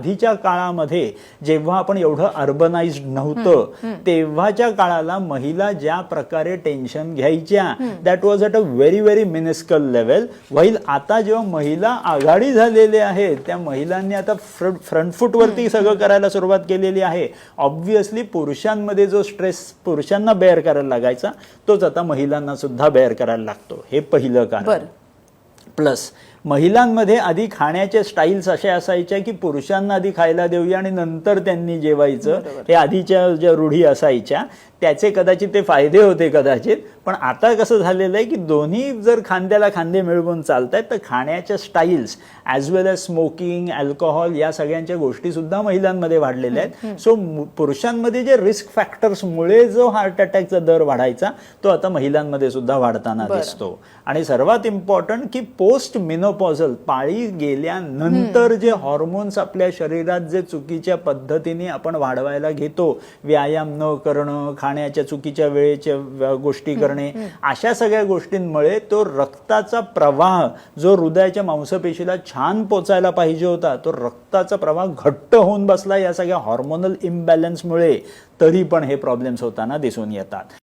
आधीच्या काळामध्ये जेव्हा आपण एवढं अर्बनाइज्ड नव्हतं तेव्हाच्या काळाला महिला ज्या प्रकारे टेन्शन घ्यायच्या that was at a very very minuscule level. While आता जेव्हा महिला आघाडी झालेल्या आहेत त्या महिलांनी आता फ्रंट फूटवरती सगळं करायला सुरुवात केलेली आहे. ऑब्व्हियसली पुरुषांमध्ये जो स्ट्रेस पुरुषांना बेअर करायला लागायचा तोच आता महिलांना सुद्धा बेअर करायला लागतो. हे पहिलं कारण. प्लस महिलांमध्ये आधी खाण्याचे स्टाईल्स अशा असायच्या की पुरुषांना आधी खायला देऊया आणि नंतर त्यांनी जेवायचं. हे आधीच्या ज्या रूढी असायच्या त्याचे कदाचित ते फायदे होते कदाचित. पण आता कसं झालेलं आहे की दोन्ही जर खांद्याला खांदे मिळवून चालत आहेत तर खाण्याच्या स्टाईल्स ॲज वेल एज स्मोकिंग अल्कोहोल या सगळ्यांच्या गोष्टी सुद्धा महिलांमध्ये वाढलेल्या आहेत. सो पुरुषांमध्ये जे रिस्क फॅक्टर्समुळे जो हार्ट अटॅकचा दर वाढायचा तो आता महिलांमध्ये सुद्धा वाढताना दिसतो. आणि सर्वात इम्पॉर्टंट की पोस्ट मिनोपॉझल पाळी गेल्यानंतर जे हॉर्मोन्स आपल्या शरीरात जे चुकीच्या पद्धतीने आपण वाढवायला घेतो, व्यायाम न करणं, खाण्याच्या चुकीच्या वेळेच्या गोष्टी करणे, अशा सगळ्या गोष्टींमुळे तो रक्ताचा प्रवाह जो हृदयाच्या मांसपेशीला छान पोचायला पाहिजे होता तो रक्ताचा प्रवाह घट्ट होऊन बसला या सगळ्या हॉर्मोनल इम्बॅलन्समुळे. तरी पण हे प्रॉब्लेम्स होताना दिसून येतात.